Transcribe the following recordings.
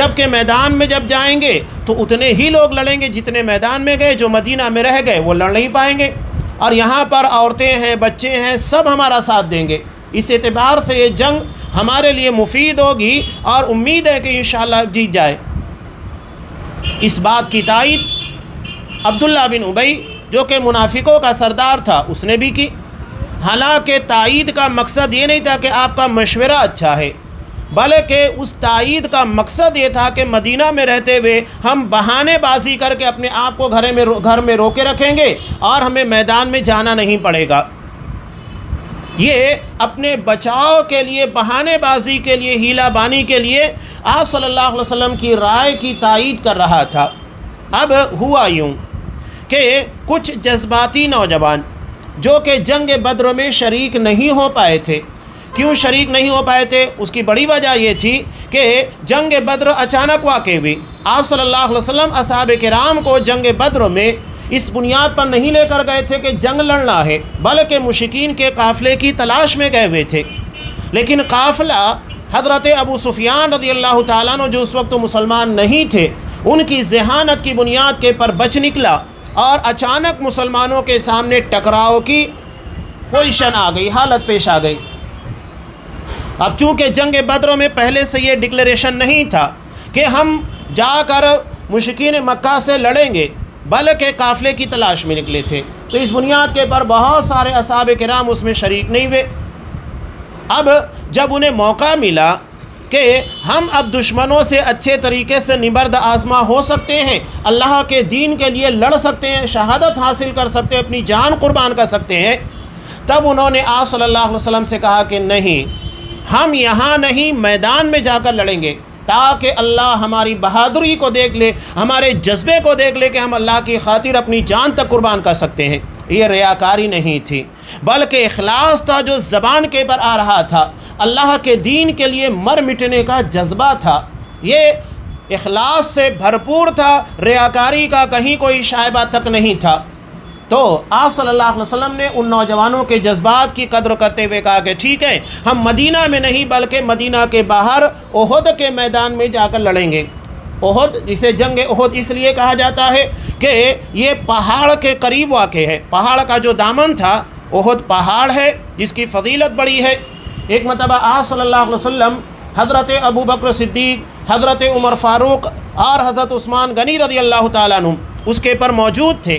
جبکہ میدان میں جب جائیں گے تو اتنے ہی لوگ لڑیں گے جتنے میدان میں گئے، جو مدینہ میں رہ گئے وہ لڑ نہیں پائیں گے، اور یہاں پر عورتیں ہیں، بچے ہیں، سب ہمارا ساتھ دیں گے۔ اس اعتبار سے یہ جنگ ہمارے لیے مفید ہوگی اور امید ہے کہ انشاءاللہ جیت جائے۔ اس بات کی تائید عبداللہ بن ابی جو کہ منافقوں کا سردار تھا اس نے بھی کی۔ حالانکہ تائید کا مقصد یہ نہیں تھا کہ آپ کا مشورہ اچھا ہے، بلکہ اس تائید کا مقصد یہ تھا کہ مدینہ میں رہتے ہوئے ہم بہانے بازی کر کے اپنے آپ کو گھر میں روکے رکھیں گے اور ہمیں میدان میں جانا نہیں پڑے گا۔ یہ اپنے بچاؤ کے لیے، بہانے بازی کے لیے، ہیلا بانی کے لیے آپ صلی اللہ علیہ وسلم کی رائے کی تائید کر رہا تھا۔ اب ہوا یوں کہ کچھ جذباتی نوجوان جو کہ جنگ بدر میں شریک نہیں ہو پائے تھے۔ کیوں شریک نہیں ہو پائے تھے؟ اس کی بڑی وجہ یہ تھی کہ جنگ بدر اچانک واقع ہوئی۔ آپ صلی اللہ علیہ وسلم اصحاب کرام کو جنگ بدر میں اس بنیاد پر نہیں لے کر گئے تھے کہ جنگ لڑنا ہے، بلکہ مشرکین کے قافلے کی تلاش میں گئے ہوئے تھے۔ لیکن قافلہ حضرت ابو سفیان رضی اللہ تعالیٰ عنہ جو اس وقت مسلمان نہیں تھے، ان کی ذہانت کی بنیاد کے پر بچ نکلا اور اچانک مسلمانوں کے سامنے ٹکراؤ کی پوزیشن آ گئی، حالت پیش آ گئی۔ اب چونکہ جنگ بدر میں پہلے سے یہ ڈکلیریشن نہیں تھا کہ ہم جا کر مشرکین مکہ سے لڑیں گے، بلکہ قافلے کی تلاش میں نکلے تھے، تو اس بنیاد کے پر بہت سارے اصحاب کرام اس میں شریک نہیں ہوئے۔ اب جب انہیں موقع ملا کہ ہم اب دشمنوں سے اچھے طریقے سے نبرد آزما ہو سکتے ہیں، اللہ کے دین کے لیے لڑ سکتے ہیں، شہادت حاصل کر سکتے ہیں، اپنی جان قربان کر سکتے ہیں، تب انہوں نے آپ صلی اللہ علیہ وسلم سے کہا کہ نہیں، ہم یہاں نہیں میدان میں جا کر لڑیں گے، تاکہ اللہ ہماری بہادری کو دیکھ لے، ہمارے جذبے کو دیکھ لے کہ ہم اللہ کی خاطر اپنی جان تک قربان کر سکتے ہیں۔ یہ ریاکاری نہیں تھی، بلکہ اخلاص تھا جو زبان کے پر آ رہا تھا، اللہ کے دین کے لیے مر مٹنے کا جذبہ تھا، یہ اخلاص سے بھرپور تھا، ریاکاری کا کہیں کوئی شائبہ تک نہیں تھا۔ تو آپ صلی اللہ علیہ وسلم نے ان نوجوانوں کے جذبات کی قدر کرتے ہوئے کہا کہ ٹھیک ہے، ہم مدینہ میں نہیں بلکہ مدینہ کے باہر احد کے میدان میں جا کر لڑیں گے۔ احد، جسے جنگ احد اس لیے کہا جاتا ہے کہ یہ پہاڑ کے قریب واقع ہے، پہاڑ کا جو دامن تھا، احد پہاڑ ہے جس کی فضیلت بڑی ہے۔ ایک مرتبہ آپ صلی اللہ علیہ وسلم حضرت ابو بکر صدیق، حضرت عمر فاروق اور حضرت عثمان غنی رضی اللہ تعالیٰ عنہ اس کے پر موجود تھے۔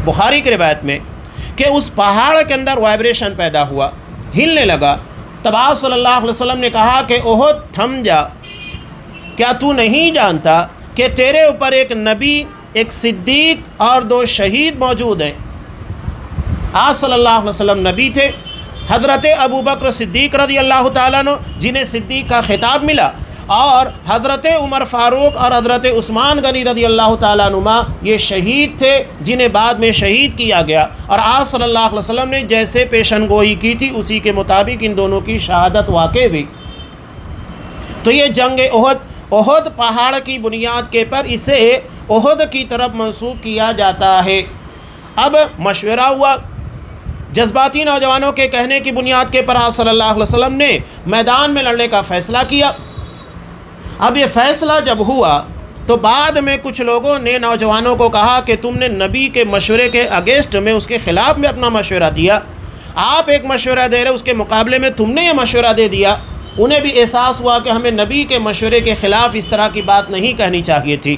بخاری کی روایت میں کہ اس پہاڑ کے اندر وائبریشن پیدا ہوا، ہلنے لگا۔ تب آپ صلی اللہ علیہ وسلم نے کہا کہ احد تھم جا، کیا تو نہیں جانتا کہ تیرے اوپر ایک نبی، ایک صدیق اور 2 شہید موجود ہیں؟ آپ صلی اللہ علیہ وسلم نبی تھے، حضرت ابو بکر صدیق رضی اللہ تعالیٰ عنہ جنہیں صدیق کا خطاب ملا، اور حضرت عمر فاروق اور حضرت عثمان غنی رضی اللہ تعالیٰ عنہما یہ شہید تھے جنہیں بعد میں شہید کیا گیا، اور آپ صلی اللہ علیہ وسلم نے جیسے پیشن گوئی کی تھی اسی کے مطابق ان دونوں کی شہادت واقع ہوئی۔ تو یہ جنگ احد پہاڑ کی بنیاد کے پر اسے احد کی طرف منسوب کیا جاتا ہے۔ اب مشورہ ہوا، جذباتی نوجوانوں کے کہنے کی بنیاد کے پر آپ صلی اللہ علیہ وسلم نے میدان میں لڑنے کا فیصلہ کیا۔ اب یہ فیصلہ جب ہوا تو بعد میں کچھ لوگوں نے نوجوانوں کو کہا کہ تم نے نبی کے مشورے کے اگینسٹ میں، اس کے خلاف میں اپنا مشورہ دیا، آپ ایک مشورہ دے رہے اس کے مقابلے میں تم نے یہ مشورہ دے دیا۔ انہیں بھی احساس ہوا کہ ہمیں نبی کے مشورے کے خلاف اس طرح کی بات نہیں کہنی چاہیے تھی،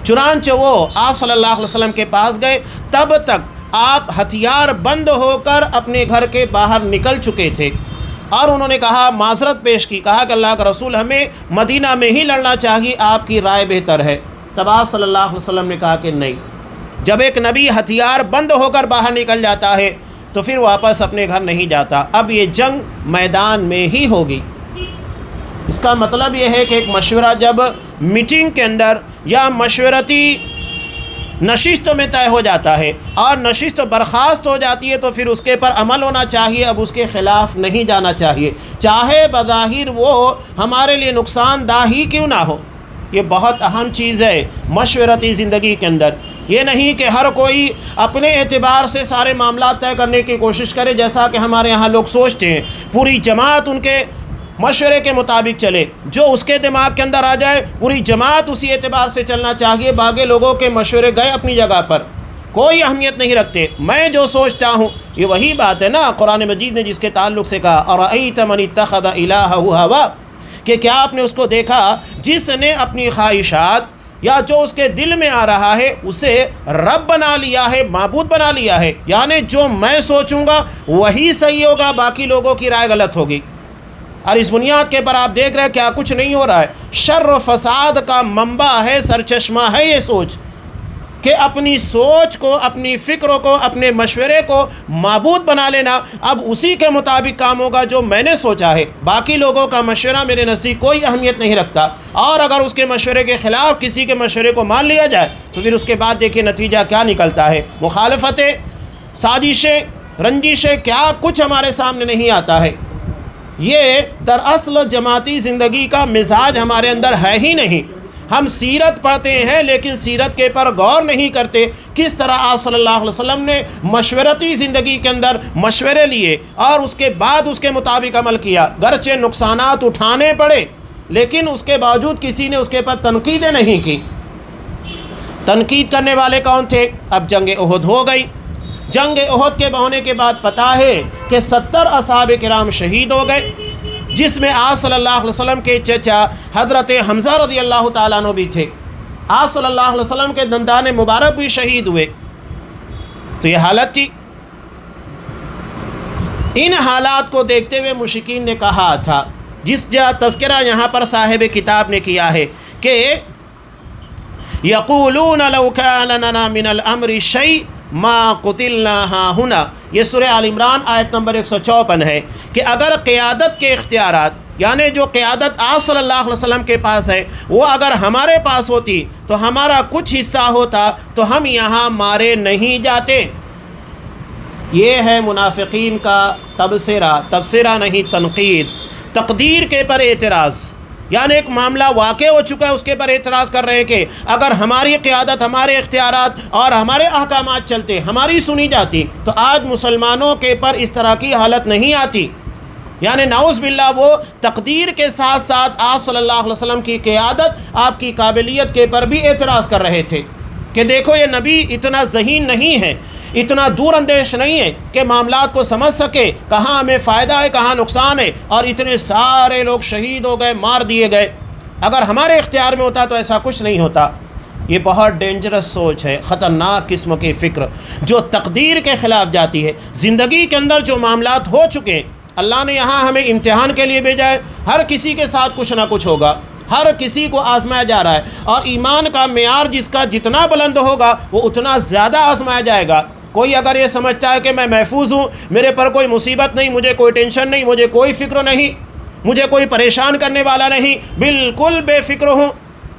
چنانچہ وہ آپ صلی اللہ علیہ وسلم کے پاس گئے۔ تب تک آپ ہتھیار بند ہو کر اپنے گھر کے باہر نکل چکے تھے، اور انہوں نے کہا، معذرت پیش کی، کہا کہ اللہ کا رسول ہمیں مدینہ میں ہی لڑنا چاہیے، آپ کی رائے بہتر ہے۔ تب آپ صلی اللہ علیہ وسلم نے کہا کہ نہیں، جب ایک نبی ہتھیار بند ہو کر باہر نکل جاتا ہے تو پھر واپس اپنے گھر نہیں جاتا، اب یہ جنگ میدان میں ہی ہوگی۔ اس کا مطلب یہ ہے کہ ایک مشورہ جب میٹنگ کے اندر یا مشورتی نشست میں طے ہو جاتا ہے اور نشست برخاست ہو جاتی ہے تو پھر اس کے پر عمل ہونا چاہیے، اب اس کے خلاف نہیں جانا چاہیے، چاہے بظاہر وہ ہمارے لیے نقصان دہ ہی کیوں نہ ہو۔ یہ بہت اہم چیز ہے مشورتی زندگی کے اندر، یہ نہیں کہ ہر کوئی اپنے اعتبار سے سارے معاملات طے کرنے کی کوشش کرے، جیسا کہ ہمارے یہاں لوگ سوچتے ہیں، پوری جماعت ان کے مشورے کے مطابق چلے، جو اس کے دماغ کے اندر آ جائے پوری جماعت اسی اعتبار سے چلنا چاہیے، باقی لوگوں کے مشورے گئے اپنی جگہ پر، کوئی اہمیت نہیں رکھتے، میں جو سوچتا ہوں یہ وہی بات ہے نا قرآن مجید نے جس کے تعلق سے کہا اَرَأَيْتَ مَنِ اتَّخَذَ إِلَٰهَهُ هَوَاهُ، کہ کیا آپ نے اس کو دیکھا جس نے اپنی خواہشات یا جو اس کے دل میں آ رہا ہے اسے رب بنا لیا ہے، معبود بنا لیا ہے، یعنی جو میں سوچوں گا وہی صحیح ہوگا، باقی لوگوں کی رائے غلط ہوگی۔ اور اس بنیاد کے پر آپ دیکھ رہے ہیں کیا کچھ نہیں ہو رہا ہے، شر و فساد کا منبع ہے، سرچشمہ ہے یہ سوچ، کہ اپنی سوچ کو، اپنی فکروں کو، اپنے مشورے کو معبود بنا لینا، اب اسی کے مطابق کام ہوگا جو میں نے سوچا ہے، باقی لوگوں کا مشورہ میرے نزدیک کوئی اہمیت نہیں رکھتا، اور اگر اس کے مشورے کے خلاف کسی کے مشورے کو مان لیا جائے تو پھر اس کے بعد دیکھیں نتیجہ کیا نکلتا ہے، مخالفتیں، سازشیں، رنجشیں، کیا کچھ ہمارے سامنے نہیں آتا ہے۔ یہ دراصل جماعتی زندگی کا مزاج ہمارے اندر ہے ہی نہیں۔ ہم سیرت پڑھتے ہیں لیکن سیرت کے پر غور نہیں کرتے، کس طرح آپ صلی اللہ علیہ وسلم نے مشورتی زندگی کے اندر مشورے لیے اور اس کے بعد اس کے مطابق عمل کیا، گرچہ نقصانات اٹھانے پڑے لیکن اس کے باوجود کسی نے اس کے پر تنقیدیں نہیں کی۔ تنقید کرنے والے کون تھے؟ اب جنگ احد ہو گئی، جنگ احد کے ہونے کے بعد پتہ ہے کہ 70 اصحاب کرام شہید ہو گئے، جس میں آپ صلی اللہ علیہ وسلم کے چچا حضرت حمزہ رضی اللہ تعالیٰ عنہ بھی تھے، آپ صلی اللہ علیہ وسلم کے دندان مبارک بھی شہید ہوئے۔ تو یہ حالت تھی۔ ان حالات کو دیکھتے ہوئے مشرکین نے کہا تھا، جس جا تذکرہ یہاں پر صاحب کتاب نے کیا ہے کہ یقولون لو کان لنا من الامر شیء ما قتلنا ہا ہنا، یہ سورہ آل عمران آیت نمبر 154 ہے، کہ اگر قیادت کے اختیارات، یعنی جو قیادت آپ صلی اللہ علیہ وسلم کے پاس ہے، وہ اگر ہمارے پاس ہوتی تو ہمارا کچھ حصہ ہوتا تو ہم یہاں مارے نہیں جاتے۔ یہ ہے منافقین کا تبصرہ نہیں تنقید، تقدیر کے پر اعتراض، یعنی ایک معاملہ واقع ہو چکا ہے اس کے پر اعتراض کر رہے ہیں کہ اگر ہماری قیادت، ہمارے اختیارات اور ہمارے احکامات چلتے، ہماری سنی جاتی تو آج مسلمانوں کے پر اس طرح کی حالت نہیں آتی۔ یعنی نعوذ باللہ وہ تقدیر کے ساتھ ساتھ آپ صلی اللہ علیہ وسلم کی قیادت، آپ کی قابلیت کے پر بھی اعتراض کر رہے تھے کہ دیکھو یہ نبی اتنا ذہین نہیں ہے، اتنا دور اندیش نہیں ہے کہ معاملات کو سمجھ سکے، کہاں ہمیں فائدہ ہے کہاں نقصان ہے، اور اتنے سارے لوگ شہید ہو گئے، مار دیے گئے، اگر ہمارے اختیار میں ہوتا تو ایسا کچھ نہیں ہوتا۔ یہ بہت ڈینجرس سوچ ہے، خطرناک قسم کی فکر جو تقدیر کے خلاف جاتی ہے۔ زندگی کے اندر جو معاملات ہو چکے ہیں، اللہ نے یہاں ہمیں امتحان کے لیے بھیجا ہے، ہر کسی کے ساتھ کچھ نہ کچھ ہوگا، ہر کسی کو آزمایا جا رہا ہے، اور ایمان کا معیار جس کا جتنا بلند ہوگا وہ اتنا زیادہ آزمایا جائے گا۔ کوئی اگر یہ سمجھتا ہے کہ میں محفوظ ہوں، میرے پر کوئی مصیبت نہیں، مجھے کوئی ٹینشن نہیں، مجھے کوئی فکر نہیں، مجھے کوئی پریشان کرنے والا نہیں، بالکل بے فکر ہوں،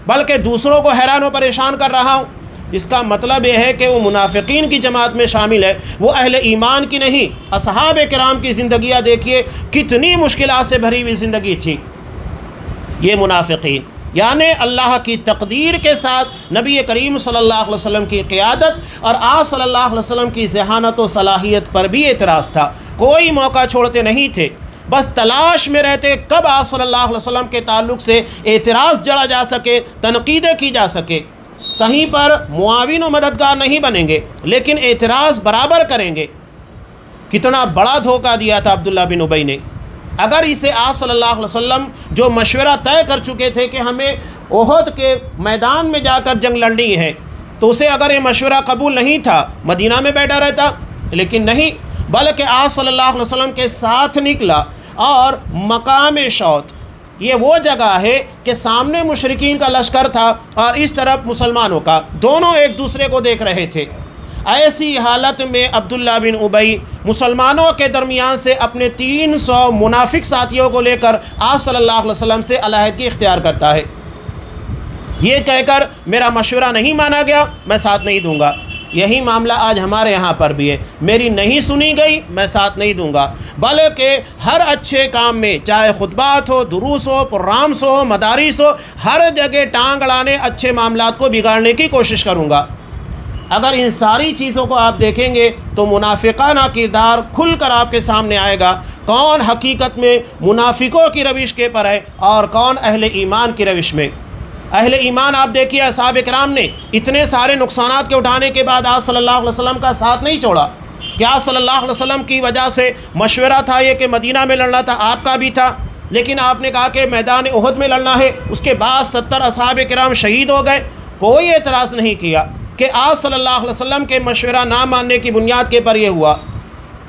بلکہ دوسروں کو حیران و پریشان کر رہا ہوں، اس کا مطلب یہ ہے کہ وہ منافقین کی جماعت میں شامل ہے، وہ اہل ایمان کی نہیں۔ اصحاب کرام کی زندگیاں دیکھیے کتنی مشکلات سے بھری ہوئی زندگی تھی۔ یہ منافقین یعنی اللہ کی تقدیر کے ساتھ نبی کریم صلی اللہ علیہ وسلم کی قیادت اور آپ صلی اللہ علیہ وسلم کی ذہانت و صلاحیت پر بھی اعتراض تھا، کوئی موقع چھوڑتے نہیں تھے، بس تلاش میں رہتے کب آپ صلی اللہ علیہ وسلم کے تعلق سے اعتراض جڑا جا سکے، تنقیدیں کی جا سکے۔ کہیں پر معاون و مددگار نہیں بنیں گے لیکن اعتراض برابر کریں گے۔ کتنا بڑا دھوکہ دیا تھا عبداللہ بن ابی نے۔ اگر اسے آپ صلی اللہ علیہ وسلم جو مشورہ طے کر چکے تھے کہ ہمیں احد کے میدان میں جا کر جنگ لڑنی ہے، تو اسے اگر یہ مشورہ قبول نہیں تھا مدینہ میں بیٹھا رہتا، لیکن نہیں، بلکہ آپ صلی اللہ علیہ وسلم کے ساتھ نکلا۔ اور مقام شوط یہ وہ جگہ ہے کہ سامنے مشرکین کا لشکر تھا اور اس طرف مسلمانوں کا، دونوں ایک دوسرے کو دیکھ رہے تھے۔ ایسی حالت میں عبداللہ بن ابی مسلمانوں کے درمیان سے اپنے 300 منافق ساتھیوں کو لے کر آپ صلی اللہ علیہ وسلم سے علیحدگی اختیار کرتا ہے، یہ کہہ کر میرا مشورہ نہیں مانا گیا، میں ساتھ نہیں دوں گا۔ یہی معاملہ آج ہمارے یہاں پر بھی ہے، میری نہیں سنی گئی میں ساتھ نہیں دوں گا، بلکہ ہر اچھے کام میں، چاہے خطبات ہو، دروس ہو، پروگرامس ہو، مدارس ہو، ہر جگہ ٹانگ اڑانے، اچھے معاملات کو بگاڑنے کی کوشش کروں گا۔ اگر ان ساری چیزوں کو آپ دیکھیں گے تو منافقانہ کردار کھل کر آپ کے سامنے آئے گا۔ کون حقیقت میں منافقوں کی روش کے پر ہے اور کون اہل ایمان کی روش میں۔ اہل ایمان آپ دیکھیے اصحاب کرام نے اتنے سارے نقصانات کے اٹھانے کے بعد آپ صلی اللہ علیہ وسلم کا ساتھ نہیں چھوڑا۔ کیا صلی اللہ علیہ وسلم کی وجہ سے مشورہ تھا یہ کہ مدینہ میں لڑنا تھا؟ آپ کا بھی تھا، لیکن آپ نے کہا کہ میدان احد میں لڑنا ہے۔ اس کے بعد 70 اصحاب کرام شہید ہو گئے، کوئی اعتراض نہیں کیا کہ آپ صلی اللہ علیہ وسلم کے مشورہ نہ ماننے کی بنیاد کے پر یہ ہوا۔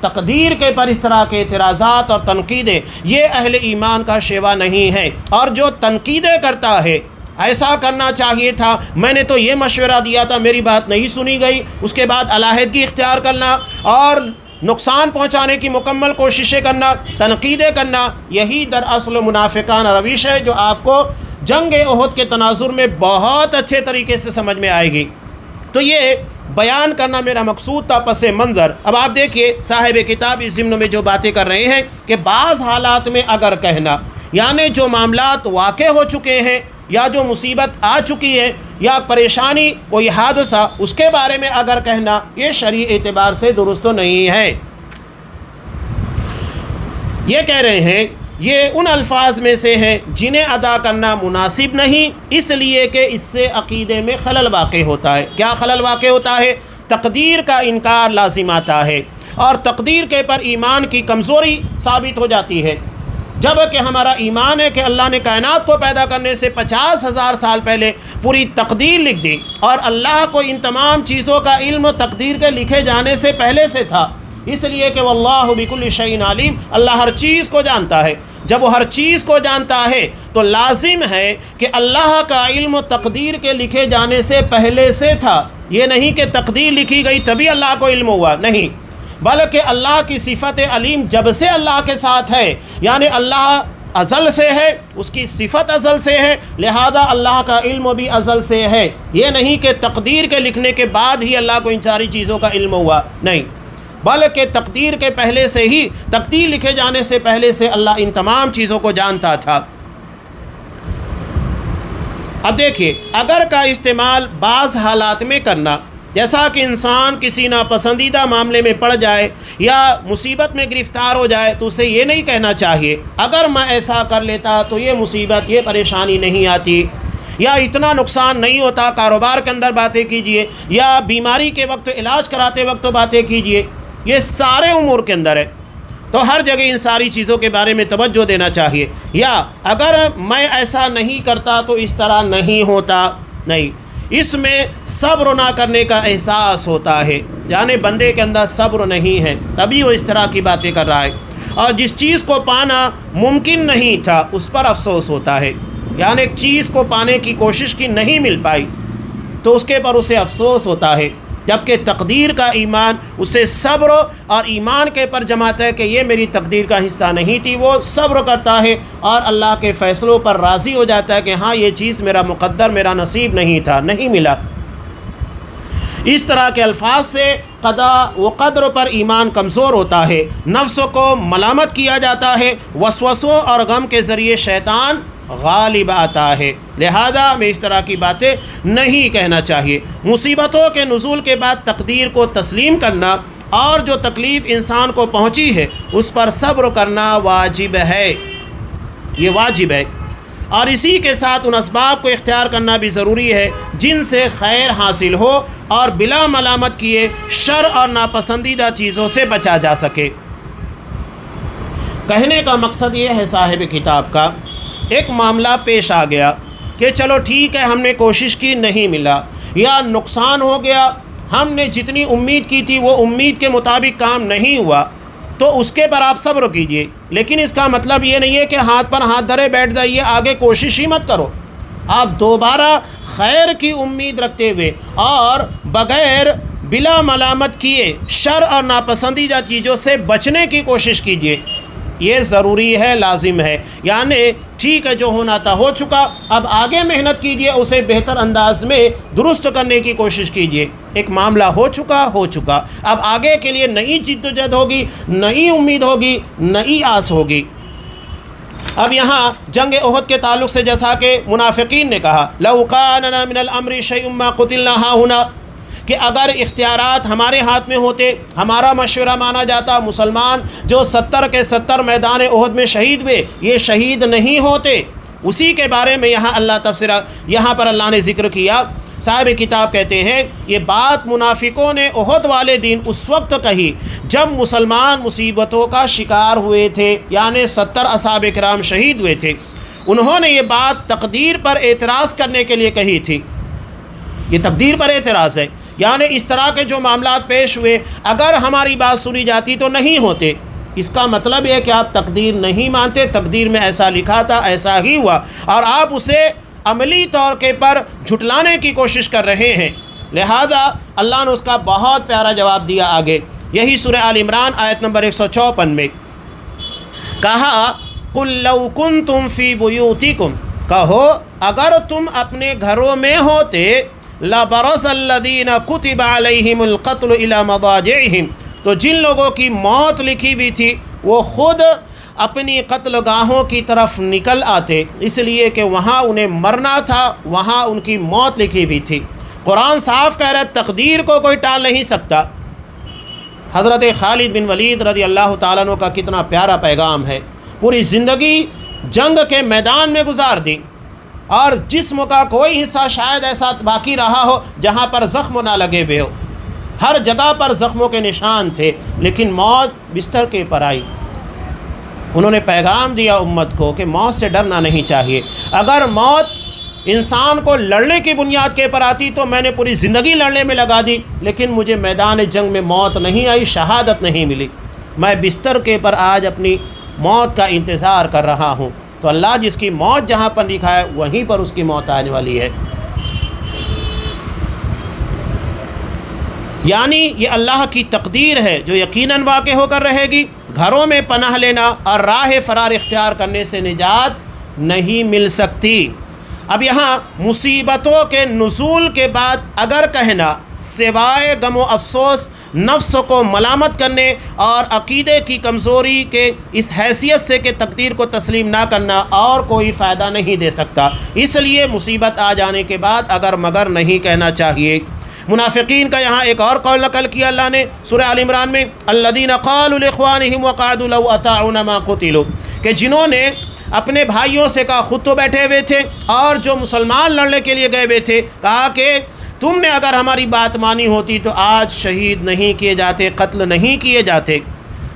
تقدیر کے پر اس طرح کے اعتراضات اور تنقیدیں یہ اہل ایمان کا شیوا نہیں ہے۔ اور جو تنقیدیں کرتا ہے ایسا کرنا چاہیے تھا، میں نے تو یہ مشورہ دیا تھا، میری بات نہیں سنی گئی، اس کے بعد علیحدگی اختیار کرنا اور نقصان پہنچانے کی مکمل کوششیں کرنا، تنقیدیں کرنا، یہی دراصل منافقانہ روش ہے جو آپ کو جنگ احد کے تناظر میں بہت اچھے طریقے سے سمجھ میں آئے گی۔ تو یہ بیان کرنا میرا مقصود تھا پس منظر۔ اب آپ دیکھیے صاحب کتاب اس ضمن میں جو باتیں کر رہے ہیں کہ بعض حالات میں اگر کہنا، یعنی جو معاملات واقع ہو چکے ہیں یا جو مصیبت آ چکی ہے یا پریشانی کوئی حادثہ، اس کے بارے میں اگر کہنا یہ شرعی اعتبار سے درست نہیں ہے۔ یہ کہہ رہے ہیں یہ ان الفاظ میں سے ہیں جنہیں ادا کرنا مناسب نہیں، اس لیے کہ اس سے عقیدے میں خلل واقع ہوتا ہے۔ کیا خلل واقع ہوتا ہے؟ تقدیر کا انکار لازم آتا ہے اور تقدیر کے پر ایمان کی کمزوری ثابت ہو جاتی ہے۔ جب کہ ہمارا ایمان ہے کہ اللہ نے کائنات کو پیدا کرنے سے 50,000 سال پہلے پوری تقدیر لکھ دی، اور اللہ کو ان تمام چیزوں کا علم تقدیر کے لکھے جانے سے پہلے سے تھا، اس لیے کہ واللہ بکل شیء علیم، اللہ ہر چیز کو جانتا ہے۔ جب وہ ہر چیز کو جانتا ہے تو لازم ہے کہ اللہ کا علم تقدیر کے لکھے جانے سے پہلے سے تھا۔ یہ نہیں کہ تقدیر لکھی گئی تبھی اللہ کو علم ہوا، نہیں، بلکہ اللہ کی صفت علیم جب سے اللہ کے ساتھ ہے، یعنی اللہ ازل سے ہے، اس کی صفت ازل سے ہے، لہذا اللہ کا علم بھی ازل سے ہے۔ یہ نہیں کہ تقدیر کے لکھنے کے بعد ہی اللہ کو ان ساری چیزوں کا علم ہوا، نہیں، بلکہ تقدیر کے پہلے سے ہی، تقدیر لکھے جانے سے پہلے سے اللہ ان تمام چیزوں کو جانتا تھا۔ اب دیکھیے اگر کا استعمال بعض حالات میں کرنا، جیسا کہ انسان کسی ناپسندیدہ معاملے میں پڑ جائے یا مصیبت میں گرفتار ہو جائے تو اسے یہ نہیں کہنا چاہیے اگر میں ایسا کر لیتا تو یہ مصیبت، یہ پریشانی نہیں آتی، یا اتنا نقصان نہیں ہوتا۔ کاروبار کے اندر باتیں کیجئے یا بیماری کے وقت علاج کراتے وقت باتیں کیجئے، یہ سارے امور کے اندر ہے، تو ہر جگہ ان ساری چیزوں کے بارے میں توجہ دینا چاہیے۔ یا اگر میں ایسا نہیں کرتا تو اس طرح نہیں ہوتا، نہیں، اس میں صبر نہ کرنے کا احساس ہوتا ہے، یعنی بندے کے اندر صبر نہیں ہے تبھی وہ اس طرح کی باتیں کر رہا ہے، اور جس چیز کو پانا ممکن نہیں تھا اس پر افسوس ہوتا ہے، یعنی ایک چیز کو پانے کی کوشش کی نہیں مل پائی تو اس کے پر اسے افسوس ہوتا ہے، جبکہ تقدیر کا ایمان اسے صبر اور ایمان کے پر جماتا ہے کہ یہ میری تقدیر کا حصہ نہیں تھی، وہ صبر کرتا ہے اور اللہ کے فیصلوں پر راضی ہو جاتا ہے کہ ہاں یہ چیز میرا مقدر، میرا نصیب نہیں تھا، نہیں ملا۔ اس طرح کے الفاظ سے قضاء و قدر پر ایمان کمزور ہوتا ہے، نفس کو ملامت کیا جاتا ہے، وسوسوں اور غم کے ذریعے شیطان غالب آتا ہے، لہذا میں اس طرح کی باتیں نہیں کہنا چاہیے۔ مصیبتوں کے نزول کے بعد تقدیر کو تسلیم کرنا اور جو تکلیف انسان کو پہنچی ہے اس پر صبر کرنا واجب ہے، یہ واجب ہے، اور اسی کے ساتھ ان اسباب کو اختیار کرنا بھی ضروری ہے جن سے خیر حاصل ہو اور بلا ملامت کیے شر اور ناپسندیدہ چیزوں سے بچا جا سکے۔ کہنے کا مقصد یہ ہے صاحب کتاب کا، ایک معاملہ پیش آ گیا کہ چلو ٹھیک ہے ہم نے کوشش کی نہیں ملا، یا نقصان ہو گیا، ہم نے جتنی امید کی تھی وہ امید کے مطابق کام نہیں ہوا، تو اس کے پر آپ صبر کیجئے، لیکن اس کا مطلب یہ نہیں ہے کہ ہاتھ پر ہاتھ دھرے بیٹھ جائیے، آگے کوشش ہی مت کرو۔ آپ دوبارہ خیر کی امید رکھتے ہوئے اور بغیر بلا ملامت کیے شر اور ناپسندیدہ چیزوں سے بچنے کی کوشش کیجئے، یہ ضروری ہے، لازم ہے، یعنی ٹھیک ہے جو ہونا تھا ہو چکا، اب آگے محنت کیجئے، اسے بہتر انداز میں درست کرنے کی کوشش کیجئے۔ ایک معاملہ ہو چکا، اب آگے کے لیے نئی جدوجہد ہوگی، نئی امید ہوگی، نئی آس ہوگی۔ اب یہاں جنگ احد کے تعلق سے جیسا کہ منافقین نے کہا لَوْ كَانَ لَنَا مِنَ الْأَمْرِ شَيْءٌ مَّا قُتِلْنَا هَاهُنَا، کہ اگر اختیارات ہمارے ہاتھ میں ہوتے، ہمارا مشورہ مانا جاتا، مسلمان جو 70 کے 70 میدان احد میں شہید ہوئے یہ شہید نہیں ہوتے۔ اسی کے بارے میں یہاں یہاں پر اللہ نے ذکر کیا۔ صاحب کتاب کہتے ہیں یہ بات منافقوں نے احد والے دن اس وقت کہی جب مسلمان مصیبتوں کا شکار ہوئے تھے، یعنی 70 اصحاب کرام شہید ہوئے تھے۔ انہوں نے یہ بات تقدیر پر اعتراض کرنے کے لیے کہی تھی۔ یہ تقدیر پر اعتراض ہے، یعنی اس طرح کے جو معاملات پیش ہوئے اگر ہماری بات سنی جاتی تو نہیں ہوتے۔ اس کا مطلب یہ کہ آپ تقدیر نہیں مانتے، تقدیر میں ایسا لکھا تھا، ایسا ہی ہوا، اور آپ اسے عملی طور کے پر جھٹلانے کی کوشش کر رہے ہیں۔ لہذا اللہ نے اس کا بہت پیارا جواب دیا آگے، یہی سورہ آل عمران آیت نمبر 154 میں کہا قُلْ لَوْ كُنْتُمْ فِي بُيُوتِكُمْ، کہو اگر تم اپنے گھروں میں ہوتے، لَبَرَزَ الَّذِينَ كُتِبَ عَلَيْهِمُ الْقَتْلُ إِلَى مَضَاجِعِهِمْ، تو جن لوگوں کی موت لکھی ہوئی تھی وہ خود اپنی قتل گاہوں کی طرف نکل آتے، اس لیے کہ وہاں انہیں مرنا تھا، وہاں ان کی موت لکھی ہوئی تھی۔ قرآن صاف کہہ رہا ہے تقدیر کو کوئی ٹال نہیں سکتا۔ حضرت خالد بن ولید رضی اللہ تعالیٰ عنہ کا کتنا پیارا پیغام ہے، پوری زندگی جنگ کے میدان میں گزار دی، اور جسم کا کوئی حصہ شاید ایسا باقی رہا ہو جہاں پر زخم نہ لگے ہوئے ہو، ہر جگہ پر زخموں کے نشان تھے، لیکن موت بستر کے پر آئی۔ انہوں نے پیغام دیا امت کو کہ موت سے ڈرنا نہیں چاہیے، اگر موت انسان کو لڑنے کی بنیاد کے پر آتی تو میں نے پوری زندگی لڑنے میں لگا دی، لیکن مجھے میدان جنگ میں موت نہیں آئی، شہادت نہیں ملی، میں بستر کے پر آج اپنی موت کا انتظار کر رہا ہوں۔ تو اللہ جس کی موت جہاں پر لکھا ہے وہیں پر اس کی موت آنے والی ہے۔ یعنی یہ اللہ کی تقدیر ہے جو یقیناً واقع ہو کر رہے گی۔ گھروں میں پناہ لینا اور راہ فرار اختیار کرنے سے نجات نہیں مل سکتی۔ اب یہاں مصیبتوں کے نزول کے بعد اگر کہنا سوائے غم و افسوس، نفس کو ملامت کرنے اور عقیدے کی کمزوری کے اس حیثیت سے کہ تقدیر کو تسلیم نہ کرنا اور کوئی فائدہ نہیں دے سکتا، اس لیے مصیبت آ جانے کے بعد اگر مگر نہیں کہنا چاہیے۔ منافقین کا یہاں ایک اور قول نقل کیا اللہ نے سورہ آل عمران میں، الذین قالوا لاخوانہم وقعدوا لو اطاعونا ما قتلوا، کہ جنہوں نے اپنے بھائیوں سے کہا، خود تو بیٹھے ہوئے تھے اور جو مسلمان لڑنے کے لیے گئے ہوئے تھے، کہا کہ تم نے اگر ہماری بات مانی ہوتی تو آج شہید نہیں کیے جاتے، قتل نہیں کیے جاتے۔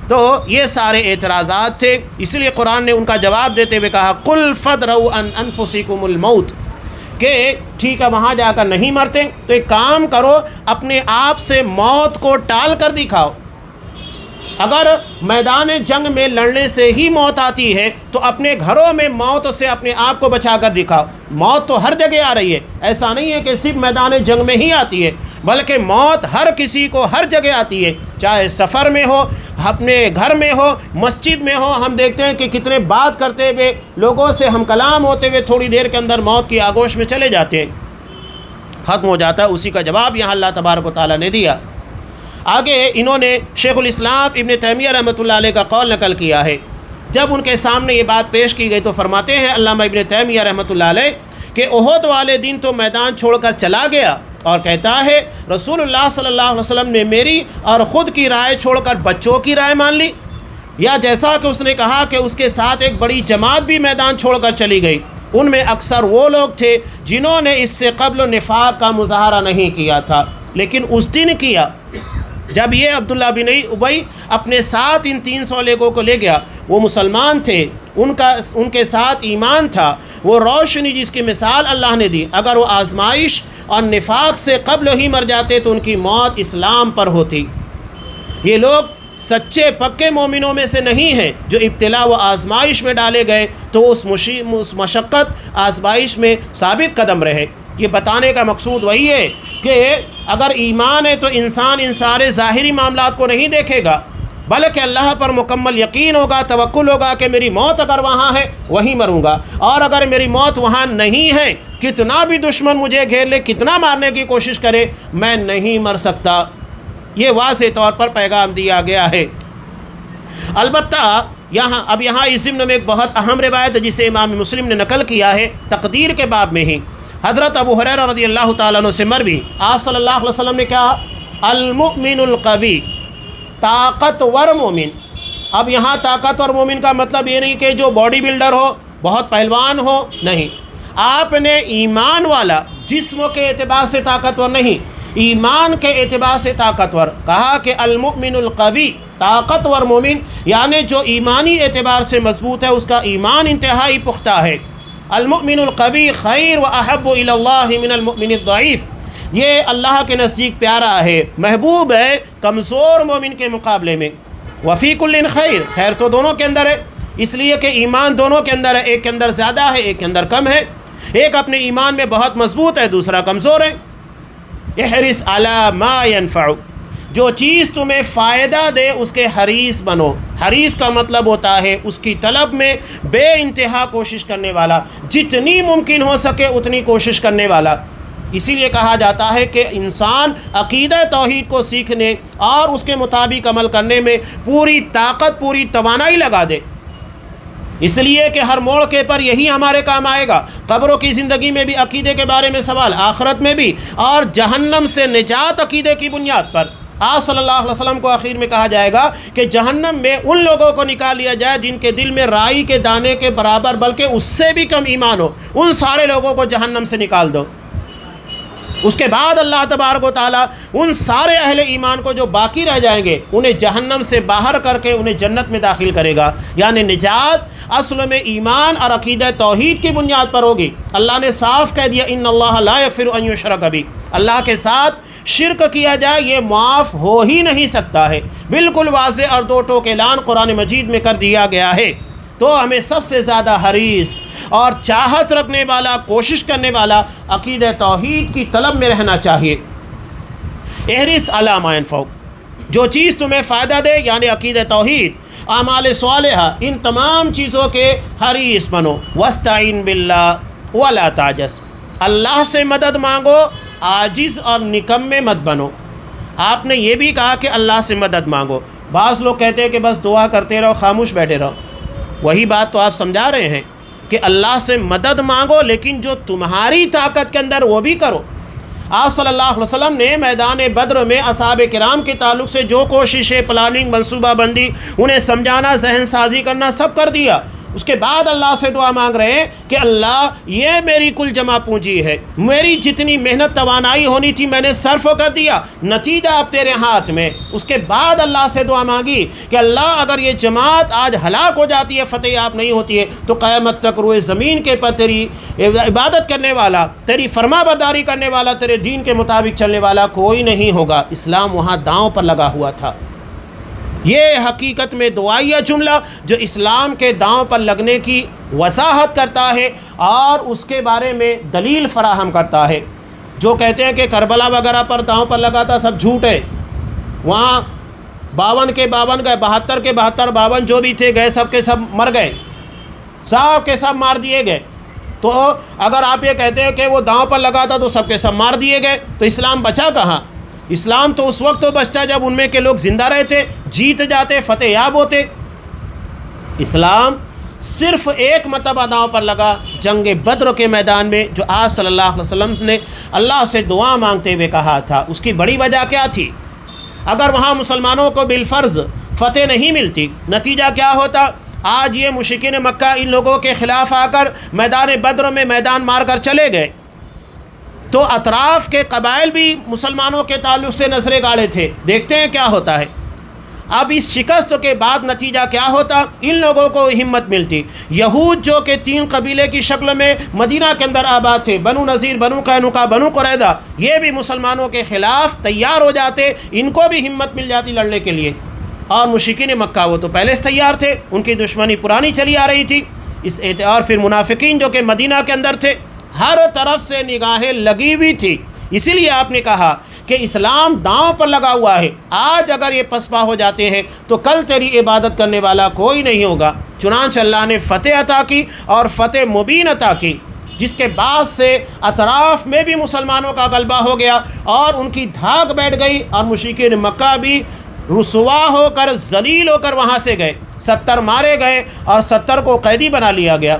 تو یہ سارے اعتراضات تھے، اس لیے قرآن نے ان کا جواب دیتے ہوئے کہا قل فادرؤوا عن انفسکم الموت، کہ ٹھیک ہے وہاں جا کر نہیں مرتے تو ایک کام کرو، اپنے آپ سے موت کو ٹال کر دکھاؤ۔ اگر میدان جنگ میں لڑنے سے ہی موت آتی ہے تو اپنے گھروں میں موت سے اپنے آپ کو بچا کر دکھاؤ۔ موت تو ہر جگہ آ رہی ہے، ایسا نہیں ہے کہ صرف میدان جنگ میں ہی آتی ہے، بلکہ موت ہر کسی کو ہر جگہ آتی ہے، چاہے سفر میں ہو، اپنے گھر میں ہو، مسجد میں ہو۔ ہم دیکھتے ہیں کہ کتنے بات کرتے ہوئے لوگوں سے ہم کلام ہوتے ہوئے تھوڑی دیر کے اندر موت کی آگوش میں چلے جاتے ہیں، ختم ہو جاتا ہے۔ اسی کا جواب یہاں اللہ تبارک و تعالیٰ نے دیا۔ آگے انہوں نے شیخ الاسلام ابن تیمیہ رحمۃ اللہ علیہ کا قول نقل کیا ہے، جب ان کے سامنے یہ بات پیش کی گئی تو فرماتے ہیں علامہ ابن تیمیہ رحمۃ اللہ علیہ کہ احد والے دن تو میدان چھوڑ کر چلا گیا اور کہتا ہے رسول اللہ صلی اللہ علیہ وسلم نے میری اور خود کی رائے چھوڑ کر بچوں کی رائے مان لی، یا جیسا کہ اس نے کہا کہ اس کے ساتھ ایک بڑی جماعت بھی میدان چھوڑ کر چلی گئی، ان میں اکثر وہ لوگ تھے جنہوں نے اس سے قبل نفاق کا مظاہرہ نہیں کیا تھا، لیکن اس دن کیا جب یہ عبداللہ بن ابی اپنے ساتھ ان 300 لوگوں کو لے گیا۔ وہ مسلمان تھے، ان کے ساتھ ایمان تھا، وہ روشنی جس کی مثال اللہ نے دی، اگر وہ آزمائش اور نفاق سے قبل ہی مر جاتے تو ان کی موت اسلام پر ہوتی۔ یہ لوگ سچے پکے مومنوں میں سے نہیں ہیں جو ابتلا و آزمائش میں ڈالے گئے تو اس مشقت آزمائش میں ثابت قدم رہے۔ یہ بتانے کا مقصود وہی ہے کہ اگر ایمان ہے تو انسان ان سارے ظاہری معاملات کو نہیں دیکھے گا، بلکہ اللہ پر مکمل یقین ہوگا، توکل ہوگا کہ میری موت اگر وہاں ہے وہیں مروں گا، اور اگر میری موت وہاں نہیں ہے، کتنا بھی دشمن مجھے گھیر لے، کتنا مارنے کی کوشش کرے، میں نہیں مر سکتا۔ یہ واضح طور پر پیغام دیا گیا ہے۔ البتہ یہاں اس ضمن میں ایک بہت اہم روایت ہے جسے امام مسلم نے نقل کیا ہے تقدیر کے باب میں ہی۔ حضرت ابو ہریرہ رضی اللہ تعالیٰ عنہ سے مروی، آپ صلی اللہ علیہ وسلم نے کہا المؤمن القوی، طاقتور مومن۔ اب یہاں طاقتور مومن کا مطلب یہ نہیں کہ جو باڈی بلڈر ہو، بہت پہلوان ہو، نہیں، آپ نے ایمان والا، جسم کے اعتبار سے طاقتور نہیں، ایمان کے اعتبار سے طاقتور کہا کہ المؤمن القوی، طاقتور مومن یعنی جو ایمانی اعتبار سے مضبوط ہے، اس کا ایمان انتہائی پختہ ہے۔ المؤمن القوی خیر و احب الی اللہ من المؤمن الضعیف، یہ اللہ کے نزدیک پیارا ہے، محبوب ہے کمزور مومن کے مقابلے میں۔ وفی کل خیر، خیر تو دونوں کے اندر ہے، اس لیے کہ ایمان دونوں کے اندر ہے، ایک کے اندر زیادہ ہے، ایک کے اندر کم ہے، ایک اپنے ایمان میں بہت مضبوط ہے، دوسرا کمزور ہے۔ احرص علی ما ینفع، جو چیز تمہیں فائدہ دے اس کے حریص بنو۔ حریص کا مطلب ہوتا ہے اس کی طلب میں بے انتہا کوشش کرنے والا، جتنی ممکن ہو سکے اتنی کوشش کرنے والا۔ اسی لیے کہا جاتا ہے کہ انسان عقیدہ توحید کو سیکھنے اور اس کے مطابق عمل کرنے میں پوری طاقت، پوری توانائی لگا دے، اس لیے کہ ہر موقع پر یہی ہمارے کام آئے گا۔ قبروں کی زندگی میں بھی عقیدے کے بارے میں سوال، آخرت میں بھی، اور جہنم سے نجات عقیدے کی بنیاد پر۔ آپ صلی اللہ علیہ وسلم کو آخر میں کہا جائے گا کہ جہنم میں ان لوگوں کو نکال لیا جائے جن کے دل میں رائی کے دانے کے برابر بلکہ اس سے بھی کم ایمان ہو، ان سارے لوگوں کو جہنم سے نکال دو۔ اس کے بعد اللہ تبارک و تعالیٰ ان سارے اہل ایمان کو جو باقی رہ جائیں گے انہیں جہنم سے باہر کر کے انہیں جنت میں داخل کرے گا۔ یعنی نجات اصل میں ایمان اور عقیدہ توحید کی بنیاد پر ہوگی۔ اللہ نے صاف کہہ دیا ان اللہ لا یغفر ان یشرک بہ، اللہ کے ساتھ شرک کیا جائے یہ معاف ہو ہی نہیں سکتا ہے، بالکل واضح اور دو ٹوک اعلان قرآن مجید میں کر دیا گیا ہے۔ تو ہمیں سب سے زیادہ حریص اور چاہت رکھنے والا، کوشش کرنے والا عقیدہ توحید کی طلب میں رہنا چاہیے۔ احرص علی ما ینفع، جو چیز تمہیں فائدہ دے یعنی عقیدہ توحید، اعمال صالحہ، ان تمام چیزوں کے حریص بنو۔ واستعین باللہ ولا تعجز، اللہ سے مدد مانگو، عاجز اور نکمے مت بنو۔ آپ نے یہ بھی کہا کہ اللہ سے مدد مانگو۔ بعض لوگ کہتے ہیں کہ بس دعا کرتے رہو، خاموش بیٹھے رہو۔ وہی بات تو آپ سمجھا رہے ہیں کہ اللہ سے مدد مانگو لیکن جو تمہاری طاقت کے اندر وہ بھی کرو۔ آپ صلی اللہ علیہ وسلم نے میدان بدر میں اصحاب کرام کے تعلق سے جو کوششیں، پلاننگ، منصوبہ بندی، انہیں سمجھانا، ذہن سازی کرنا سب کر دیا۔ اس کے بعد اللہ سے دعا مانگ رہے ہیں کہ اللہ یہ میری کل جمع پونجی ہے، میری جتنی محنت توانائی ہونی تھی میں نے صرف کر دیا، نتیجہ اب تیرے ہاتھ میں۔ اس کے بعد اللہ سے دعا مانگی کہ اللہ اگر یہ جماعت آج ہلاک ہو جاتی ہے، فتح یاب نہیں ہوتی ہے، تو قیامت تک روئے زمین کے پر تیری عبادت کرنے والا، تیری فرما برداری کرنے والا، تیرے دین کے مطابق چلنے والا کوئی نہیں ہوگا۔ اسلام وہاں داؤں پر لگا ہوا تھا۔ یہ حقیقت میں دعائیہ جملہ جو اسلام کے داؤں پر لگنے کی وضاحت کرتا ہے اور اس کے بارے میں دلیل فراہم کرتا ہے۔ جو کہتے ہیں کہ کربلا وغیرہ پر داؤں پر لگا تھا، سب جھوٹ ہے۔ وہاں 52 کے 52 گئے، 72 کے 72، 52 جو بھی تھے گئے، سب کے سب مر گئے، سب کے سب مار دیے گئے۔ تو اگر آپ یہ کہتے ہیں کہ وہ داؤں پر لگا تھا تو سب کے سب مار دیے گئے، تو اسلام بچا کہاں؟ اسلام تو اس وقت تو بچتا جب ان میں کے لوگ زندہ رہتے، جیت جاتے، فتح یاب ہوتے۔ اسلام صرف ایک مرتبہ داؤں پر لگا، جنگ بدر کے میدان میں، جو آج صلی اللہ علیہ وسلم نے اللہ سے دعا مانگتے ہوئے کہا تھا۔ اس کی بڑی وجہ کیا تھی؟ اگر وہاں مسلمانوں کو بالفرض فتح نہیں ملتی، نتیجہ کیا ہوتا؟ آج یہ مشرکین مکہ ان لوگوں کے خلاف آ کر میدان بدر میں میدان مار کر چلے گئے، تو اطراف کے قبائل بھی مسلمانوں کے تعلق سے نظریں گاڑے تھے۔ دیکھتے ہیں کیا ہوتا ہے۔ اب اس شکست کے بعد نتیجہ کیا ہوتا؟ ان لوگوں کو ہمت ملتی۔ یہود جو کہ 3 قبیلے کی شکل میں مدینہ کے اندر آباد تھے، بنو نذیر، بنو قینقاع، بنو قریظہ، یہ بھی مسلمانوں کے خلاف تیار ہو جاتے، ان کو بھی ہمت مل جاتی لڑنے کے لیے۔ اور مشرکین مکہ وہ تو پہلے سے تیار تھے، ان کی دشمنی پرانی چلی آ رہی تھی۔ اور پھر منافقین جو کہ مدینہ کے اندر تھے، ہر طرف سے نگاہیں لگی ہوئی تھی۔ اسی لیے آپ نے کہا کہ اسلام داؤں پر لگا ہوا ہے، آج اگر یہ پسپا ہو جاتے ہیں تو کل تیری عبادت کرنے والا کوئی نہیں ہوگا۔ چنانچہ اللہ نے فتح عطا کی اور فتح مبین عطا کی، جس کے بعد سے اطراف میں بھی مسلمانوں کا غلبہ ہو گیا اور ان کی دھاک بیٹھ گئی، اور مشرکین مکہ بھی رسوا ہو کر، ذلیل ہو کر وہاں سے گئے۔ 70 مارے گئے اور 70 کو قیدی بنا لیا گیا۔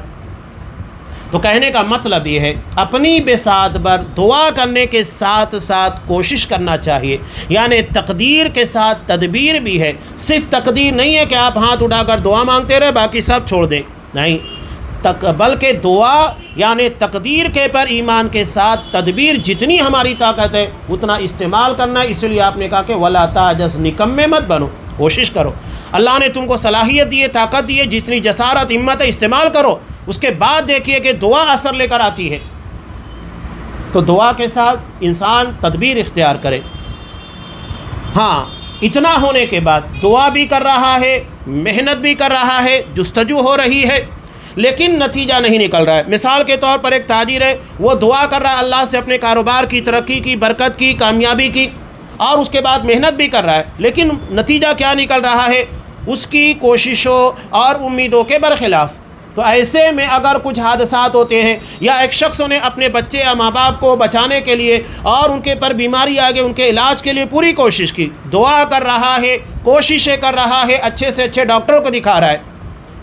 تو کہنے کا مطلب یہ ہے اپنی بساط پر دعا کرنے کے ساتھ ساتھ کوشش کرنا چاہیے، یعنی تقدیر کے ساتھ تدبیر بھی ہے۔ صرف تقدیر نہیں ہے کہ آپ ہاتھ اٹھا کر دعا مانگتے رہے باقی سب چھوڑ دیں، نہیں، بلکہ دعا یعنی تقدیر کے پر ایمان کے ساتھ تدبیر جتنی ہماری طاقت ہے اتنا استعمال کرنا۔ اس لیے آپ نے کہا کہ ولا تعجز، نکمے مت بنو، کوشش کرو۔ اللہ نے تم کو صلاحیت دی ہے، طاقت دی ہے، جتنی جسارت ہمت ہے استعمال کرو۔ اس کے بعد دیکھیے کہ دعا اثر لے کر آتی ہے، تو دعا کے ساتھ انسان تدبیر اختیار کرے۔ ہاں، اتنا ہونے کے بعد دعا بھی کر رہا ہے، محنت بھی کر رہا ہے، جستجو ہو رہی ہے، لیکن نتیجہ نہیں نکل رہا ہے۔ مثال کے طور پر ایک تاجر ہے، وہ دعا کر رہا ہے اللہ سے اپنے کاروبار کی ترقی کی، برکت کی، کامیابی کی، اور اس کے بعد محنت بھی کر رہا ہے، لیکن نتیجہ کیا نکل رہا ہے؟ اس کی کوششوں اور امیدوں کے برخلاف۔ تو ایسے میں اگر کچھ حادثات ہوتے ہیں، یا ایک شخص نے اپنے بچے یا ماں باپ کو بچانے کے لیے اور ان کے پر بیماری آ گئی، ان کے علاج کے لیے پوری کوشش کی، دعا کر رہا ہے، کوششیں کر رہا ہے، اچھے سے اچھے ڈاکٹروں کو دکھا رہا ہے،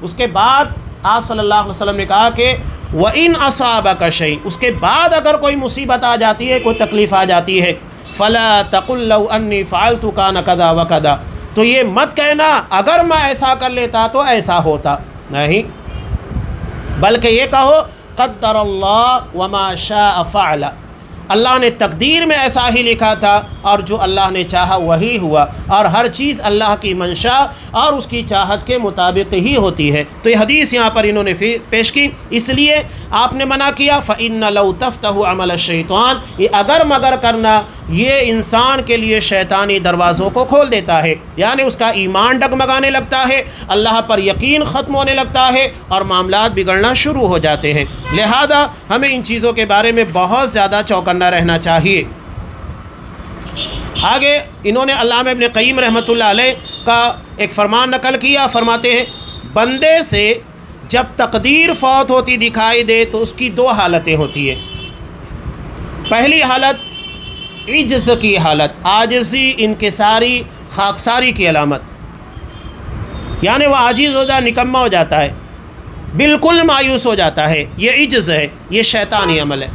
اس کے بعد آپ صلی اللہ علیہ وسلم نے کہا کہ وَإِنْ أَصَابَكَ شَيْءٌ، اس کے بعد اگر کوئی مصیبت آ جاتی ہے، کوئی تکلیف آ جاتی ہے، فَلَا تَقُلْ لَوْ أَنِّي فَعَلْتُ كَانَ كَذَا وَكَذَا، تو یہ مت کہنا اگر میں ایسا کر لیتا تو ایسا ہوتا، نہیں، بلکہ یہ کہو قدر اللہ وما شاء فعل، اللہ نے تقدیر میں ایسا ہی لکھا تھا اور جو اللہ نے چاہا وہی ہوا، اور ہر چیز اللہ کی منشا اور اس کی چاہت کے مطابق ہی ہوتی ہے۔ تو یہ حدیث یہاں پر انہوں نے پیش کی، اس لیے آپ نے منع کیا فَإِنَّ لَوْ تَفْتَحُ عَمَلَ الشَّيْطَانِ، یہ اگر مگر کرنا یہ انسان کے لیے شیطانی دروازوں کو کھول دیتا ہے، یعنی اس کا ایمان ڈگمگانے لگتا ہے، اللہ پر یقین ختم ہونے لگتا ہے اور معاملات بگڑنا شروع ہو جاتے ہیں۔ لہذا ہمیں ان چیزوں کے بارے میں بہت زیادہ چوکنا رہنا چاہیے۔ آگے انہوں نے علامہ ابن قیم رحمۃ اللہ علیہ کا ایک فرمان نقل کیا، فرماتے ہیں بندے سے جب تقدیر فوت ہوتی دکھائی دے تو اس کی دو حالتیں ہوتی ہیں۔ پہلی حالت عجز کی حالت، عاجزی، انکساری، خاکساری کی علامت، یعنی وہ عاجز ہو جاتا، نکمہ ہو جاتا ہے، بالکل مایوس ہو جاتا ہے، یہ عجز ہے، یہ شیطانی عمل ہے۔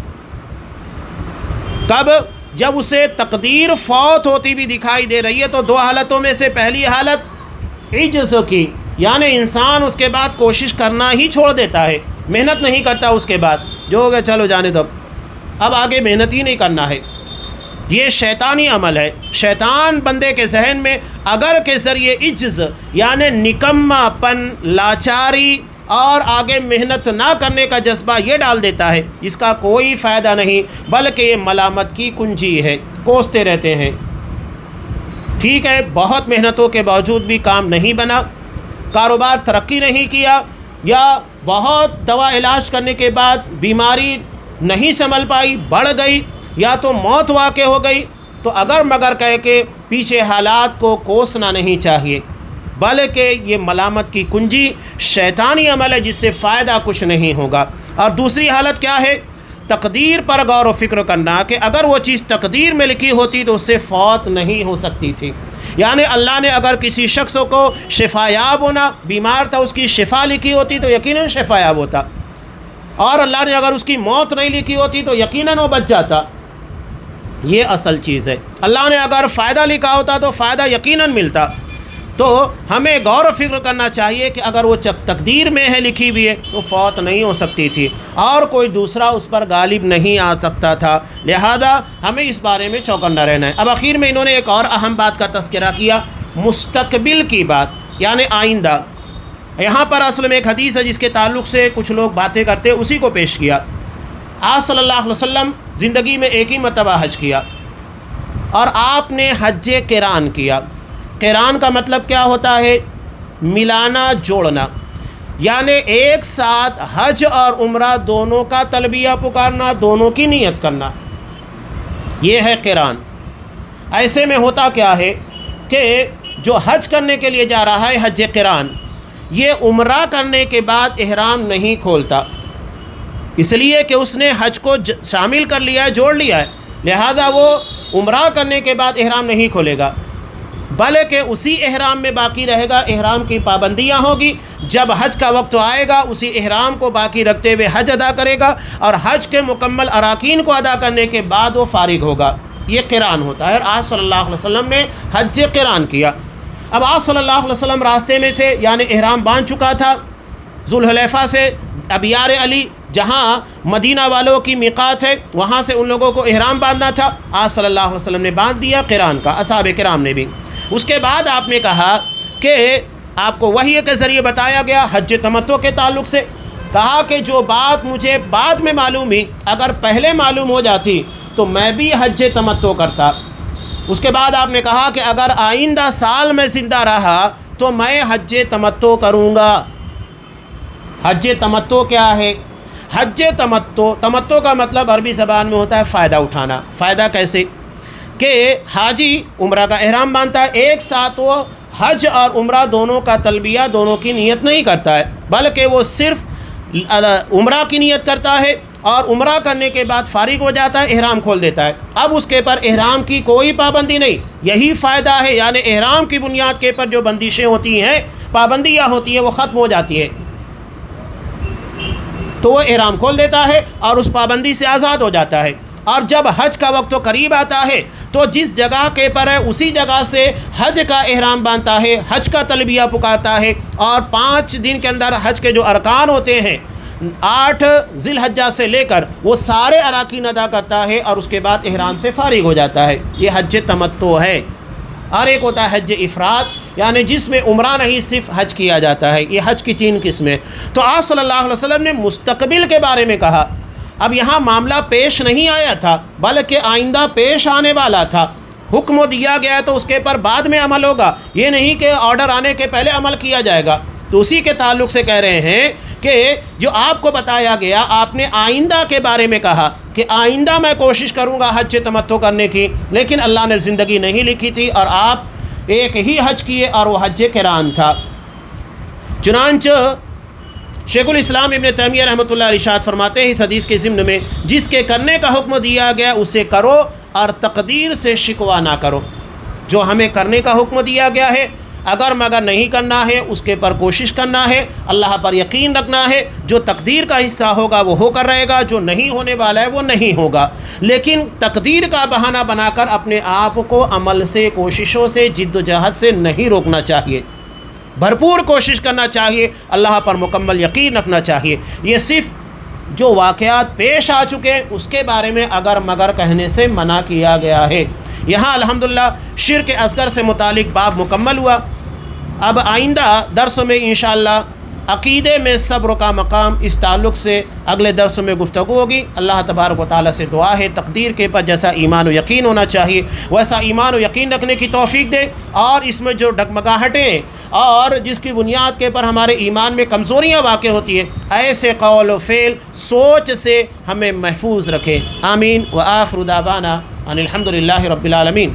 کب؟ جب اسے تقدیر فوت ہوتی بھی دکھائی دے رہی ہے، تو دو حالتوں میں سے پہلی حالت عجز کی، یعنی انسان اس کے بعد کوشش کرنا ہی چھوڑ دیتا ہے، محنت نہیں کرتا، اس کے بعد جو ہو گیا چلو جانے دو، اب آگے محنت ہی نہیں کرنا ہے۔ یہ شیطانی عمل ہے۔ شیطان بندے کے ذہن میں اگر کے ذریعے عجز یعنی نکمہ پن، لاچاری اور آگے محنت نہ کرنے کا جذبہ یہ ڈال دیتا ہے، اس کا کوئی فائدہ نہیں، بلکہ یہ ملامت کی کنجی ہے، کوستے رہتے ہیں۔ ٹھیک ہے، بہت محنتوں کے باوجود بھی کام نہیں بنا، کاروبار ترقی نہیں کیا، یا بہت دوا علاج کرنے کے بعد بیماری نہیں سنبھل پائی، بڑھ گئی، یا تو موت واقع ہو گئی، تو اگر مگر کہہ کے پیچھے حالات کو کوسنا نہیں چاہیے، بلکہ یہ ملامت کی کنجی شیطانی عمل ہے جس سے فائدہ کچھ نہیں ہوگا۔ اور دوسری حالت کیا ہے؟ تقدیر پر غور و فکر کرنا کہ اگر وہ چیز تقدیر میں لکھی ہوتی تو اس سے فوت نہیں ہو سکتی تھی، یعنی اللہ نے اگر کسی شخص کو شفا یاب ہونا، بیمار تھا، اس کی شفا لکھی ہوتی تو یقیناً شفا یاب ہوتا، اور اللہ نے اگر اس کی موت نہیں لکھی ہوتی تو یقیناً وہ بچ جاتا۔ یہ اصل چیز ہے، اللہ نے اگر فائدہ لکھا ہوتا تو فائدہ یقیناً ملتا۔ تو ہمیں غور و فکر کرنا چاہیے کہ اگر وہ تقدیر میں ہے، لکھی ہوئی ہے، تو فوت نہیں ہو سکتی تھی اور کوئی دوسرا اس پر غالب نہیں آ سکتا تھا، لہذا ہمیں اس بارے میں چوکنا رہنا ہے۔ اب آخر میں انہوں نے ایک اور اہم بات کا تذکرہ کیا، مستقبل کی بات، یعنی آئندہ۔ یہاں پر اصل میں ایک حدیث ہے جس کے تعلق سے کچھ لوگ باتیں کرتے، اسی کو پیش کیا۔ آپ صلی اللہ علیہ وسلم زندگی میں ایک ہی مرتبہ حج کیا، اور آپ نے حج قران کیا۔ قران کا مطلب کیا ہوتا ہے؟ ملانا، جوڑنا، یعنی ایک ساتھ حج اور عمرہ دونوں کا تلبیہ پکارنا، دونوں کی نیت کرنا، یہ ہے قران۔ ایسے میں ہوتا کیا ہے کہ جو حج کرنے کے لیے جا رہا ہے، حج قران، یہ عمرہ کرنے کے بعد احرام نہیں کھولتا، اس لیے کہ اس نے حج کو شامل کر لیا ہے، جوڑ لیا ہے، لہذا وہ عمرہ کرنے کے بعد احرام نہیں کھولے گا، بلکہ اسی احرام میں باقی رہے گا، احرام کی پابندیاں ہوگی، جب حج کا وقت آئے گا اسی احرام کو باقی رکھتے ہوئے حج ادا کرے گا، اور حج کے مکمل اراکین کو ادا کرنے کے بعد وہ فارغ ہوگا۔ یہ قران ہوتا ہے، اور آج صلی اللہ علیہ وسلم نے حج قران کیا۔ اب آپ صلی اللہ علیہ وسلم راستے میں تھے، یعنی احرام باندھ چکا تھا ذوالحلیفہ سے ابیار علی، جہاں مدینہ والوں کی میقات ہے، وہاں سے ان لوگوں کو احرام باندھنا تھا۔ آپ صلی اللہ علیہ وسلم نے باندھ دیا قران کا، اصحاب کرام نے بھی۔ اس کے بعد آپ نے کہا کہ آپ کو وحی کے ذریعے بتایا گیا حج تمتع کے تعلق سے، کہا کہ جو بات مجھے بعد میں معلوم ہوئی اگر پہلے معلوم ہو جاتی تو میں بھی حج تمتع کرتا۔ اس کے بعد آپ نے کہا کہ اگر آئندہ سال میں زندہ رہا تو میں حج تمتع کروں گا۔ حج تمتع کیا ہے؟ حج تمتع کا مطلب عربی زبان میں ہوتا ہے فائدہ اٹھانا۔ فائدہ کیسے؟ کہ حاجی عمرہ کا احرام باندھتا ہے، ایک ساتھ وہ حج اور عمرہ دونوں کا تلبیہ، دونوں کی نیت نہیں کرتا ہے، بلکہ وہ صرف عمرہ کی نیت کرتا ہے اور عمرہ کرنے کے بعد فارغ ہو جاتا ہے، احرام کھول دیتا ہے۔ اب اس کے پر احرام کی کوئی پابندی نہیں، یہی فائدہ ہے، یعنی احرام کی بنیاد کے پر جو بندشیں ہوتی ہیں، پابندیاں ہوتی ہیں، وہ ختم ہو جاتی ہیں، تو وہ احرام کھول دیتا ہے اور اس پابندی سے آزاد ہو جاتا ہے۔ اور جب حج کا وقت قریب آتا ہے تو جس جگہ کے پر ہے اسی جگہ سے حج کا احرام باندھتا ہے، حج کا تلبیہ پکارتا ہے، اور 5 دن کے اندر حج کے جو ارکان ہوتے ہیں 8 ذی الحجہ سے لے کر وہ سارے اراکین ادا کرتا ہے، اور اس کے بعد احرام سے فارغ ہو جاتا ہے۔ یہ حج تمتع ہے۔ اور ایک ہوتا ہے حج افراد، یعنی جس میں عمرہ نہیں صرف حج کیا جاتا ہے۔ یہ حج کی 3 قسمیں۔ تو آپ صلی اللہ علیہ وسلم نے مستقبل کے بارے میں کہا۔ اب یہاں معاملہ پیش نہیں آیا تھا بلکہ آئندہ پیش آنے والا تھا۔ حکم دیا گیا ہے تو اس کے پر بعد میں عمل ہوگا، یہ نہیں کہ آرڈر آنے کے پہلے عمل کیا جائے گا۔ تو اسی کے تعلق سے کہہ رہے ہیں کہ جو آپ کو بتایا گیا، آپ نے آئندہ کے بارے میں کہا کہ آئندہ میں کوشش کروں گا حج تمتع کرنے کی، لیکن اللہ نے زندگی نہیں لکھی تھی اور آپ ایک ہی حج کیے اور وہ حج قران تھا۔ چنانچہ شیخ الاسلام ابن تیمیہ رحمۃ اللہ ارشاد فرماتے ہیں اس حدیث کے ضمن میں، جس کے کرنے کا حکم دیا گیا اسے کرو اور تقدیر سے شکوہ نہ کرو۔ جو ہمیں کرنے کا حکم دیا گیا ہے اگر مگر نہیں کرنا ہے، اس کے پر کوشش کرنا ہے، اللہ پر یقین رکھنا ہے، جو تقدیر کا حصہ ہوگا وہ ہو کر رہے گا، جو نہیں ہونے والا ہے وہ نہیں ہوگا۔ لیکن تقدیر کا بہانہ بنا کر اپنے آپ کو عمل سے، کوششوں سے، جد و جہد سے نہیں روکنا چاہیے، بھرپور کوشش کرنا چاہیے، اللہ پر مکمل یقین رکھنا چاہیے۔ یہ صرف جو واقعات پیش آ چکے اس کے بارے میں اگر مگر کہنے سے منع کیا گیا ہے۔ یہاں الحمدللہ شرک اصغر سے متعلق باب مکمل ہوا۔ اب آئندہ درسوں میں انشاءاللہ عقیدے میں صبر کا مقام، اس تعلق سے اگلے درس میں گفتگو ہوگی۔ اللہ تبارک و تعالیٰ سے دعا ہے تقدیر کے پر جیسا ایمان و یقین ہونا چاہیے ویسا ایمان و یقین رکھنے کی توفیق دے، اور اس میں جو ڈگمگاہٹیں اور جس کی بنیاد کے پر ہمارے ایمان میں کمزوریاں واقع ہوتی ہیں، ایسے قول و فعل سوچ سے ہمیں محفوظ رکھے۔ آمین۔ وآخر دعوانا ان الحمد للہ رب العالمین۔